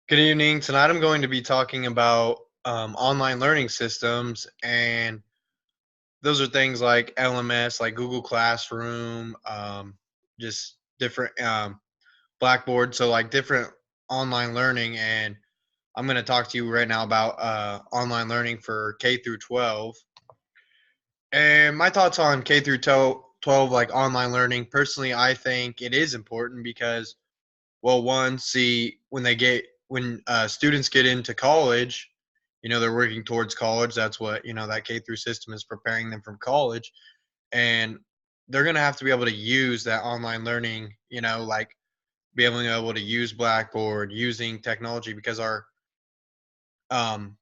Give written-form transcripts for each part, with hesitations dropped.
Good evening. Tonight I'm going to be talking about online learning systems, and those are things like LMS, like Google Classroom, just different Blackboard. So, like different online learning. And I'm going to talk to you right now about online learning for K through 12. And my thoughts on K through 12, like online learning, personally, I think it is important because, well, one, see, when students get into college, they're working towards college. That's what that K through system is preparing them from college, and they're gonna have to be able to use that online learning. Like able to use Blackboard, using technology, because our um,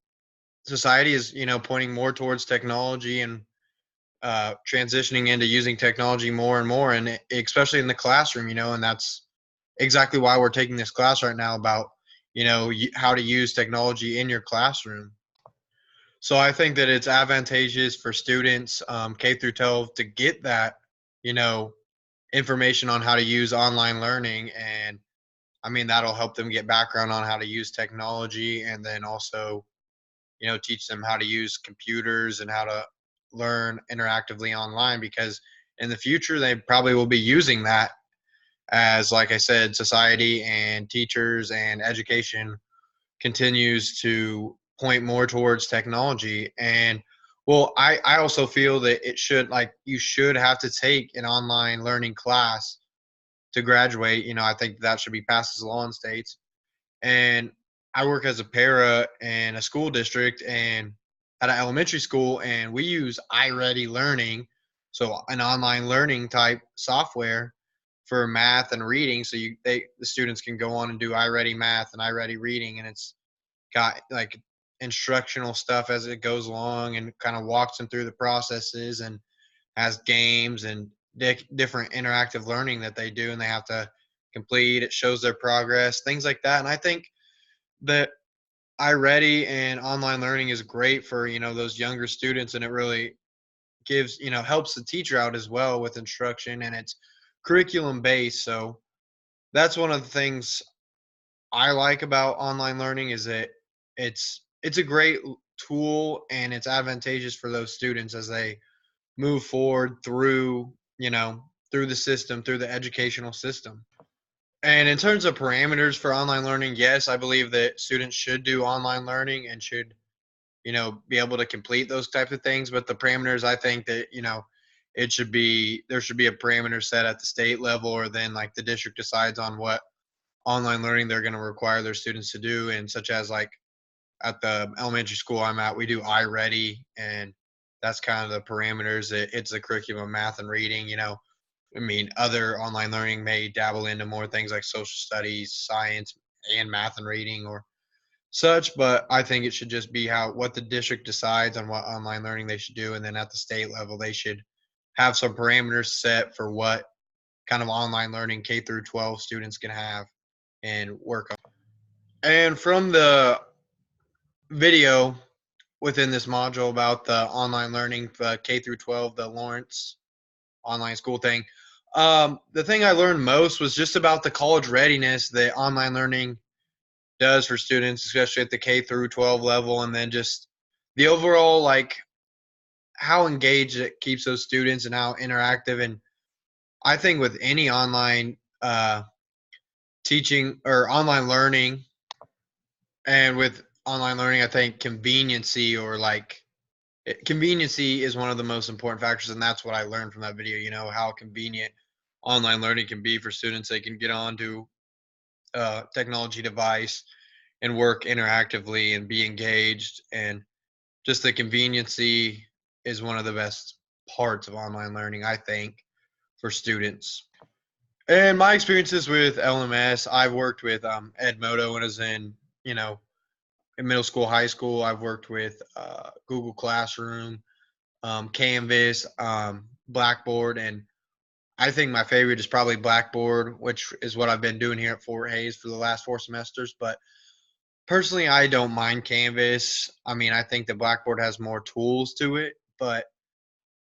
society is pointing more towards technology and transitioning into using technology more and more, and especially in the classroom. And that's exactly why we're taking this class right now about how to use technology in your classroom. So I think that it's advantageous for students, K through 12, to get that you know information on how to use online learning. And I mean, that'll help them get background on how to use technology, and then also teach them how to use computers and how to learn interactively online, because in the future they probably will be using that, as like I said, society and teachers and education continues to point more towards technology. And well, I also feel that you should have to take an online learning class to graduate. I think that should be passed as law in states. And I work as a para in a school district and at an elementary school, and we use iReady Learning, so an online learning type software for math and reading. So the students can go on and do iReady Math and iReady Reading, and it's got like instructional stuff as it goes along, and kind of walks them through the processes, and has games and different interactive learning that they do, and they have to complete. It shows their progress, things like that. And I think that iReady and online learning is great for those younger students, and it really gives helps the teacher out as well with instruction, and it's curriculum based. So that's one of the things I like about online learning, is that it's a great tool, and it's advantageous for those students as they move forward through the system, through the educational system. And in terms of parameters for online learning, yes, I believe that students should do online learning and should be able to complete those types of things. But the parameters, I think that there should be a parameter set at the state level, or then like the district decides on what online learning they're going to require their students to do. And such as like at the elementary school I'm at, we do iReady, and that's kind of the parameters. It's the curriculum, math and reading. I mean, other online learning may dabble into more things like social studies, science, and math and reading or such. But I think it should just be how what the district decides on what online learning they should do, and then at the state level they should have some parameters set for what kind of online learning K through 12 students can have and work on. And from the video within this module about the online learning, the K through 12, the Lawrence online school thing, the thing I learned most was just about the college readiness that online learning does for students, especially at the K through 12 level, and then just the overall, like, how engaged it keeps those students and how interactive. And I think with any online teaching or online learning, and with online learning, I think conveniency, or like conveniency is one of the most important factors, and that's what I learned from that video. How convenient online learning can be for students. They can get onto a technology device and work interactively and be engaged, and just the conveniency is one of the best parts of online learning, I think, for students. And my experiences with LMS, I've worked with Edmodo when I was you know, in middle school, high school. I've worked with Google Classroom, Canvas, Blackboard, and I think my favorite is probably Blackboard, which is what I've been doing here at Fort Hays for the last 4 semesters. But personally, I don't mind Canvas. I mean, I think the Blackboard has more tools to it. But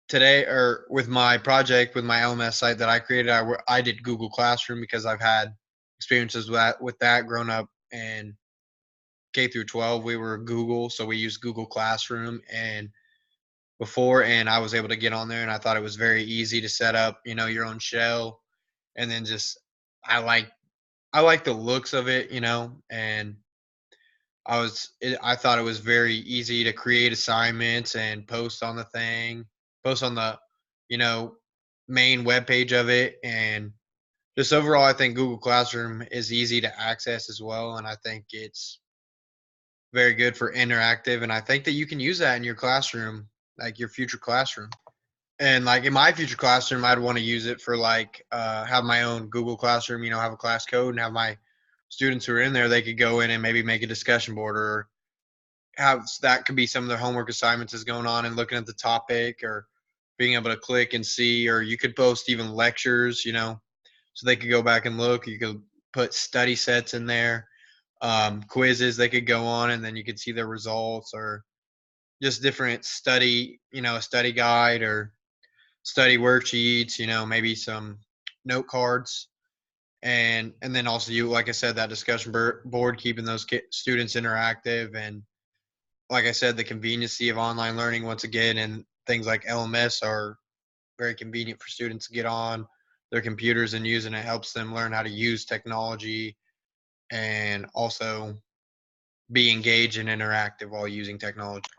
today, or with my project with my LMS site that I created, I did Google Classroom because I've had experiences with that growing up in K through 12, we were Google, so we used Google Classroom and before, and I was able to get on there, and I thought it was very easy to set up, your own shell, and then just I like I like the looks of it, and I thought it was very easy to create assignments and post on the, you know, main web page of it, and just overall, I think Google Classroom is easy to access as well, and I think it's very good for interactive, and I think that you can use that in your classroom, like your future classroom. And like in my future classroom, I'd want to use it for like have my own Google Classroom, have a class code and have my students who are in there, they could go in and maybe make a discussion board or have that could be some of their homework assignments is going on and looking at the topic or being able to click and see, or you could post even lectures, so they could go back and look. You could put study sets in there, quizzes they could go on, and then you could see their results or just different study, a study guide or study worksheets, maybe some note cards. And then also you, like I said, that discussion board, keeping those students interactive. And like I said, the conveniency of online learning once again, and things like LMS are very convenient for students to get on their computers and use, and it helps them learn how to use technology and also be engaged and interactive while using technology.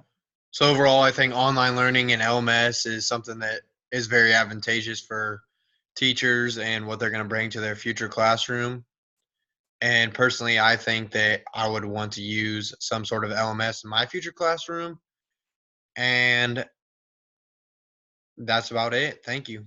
So overall, I think online learning and LMS is something that is very advantageous for teachers and what they're going to bring to their future classroom. And personally, I think that I would want to use some sort of LMS in my future classroom. And that's about it. Thank you.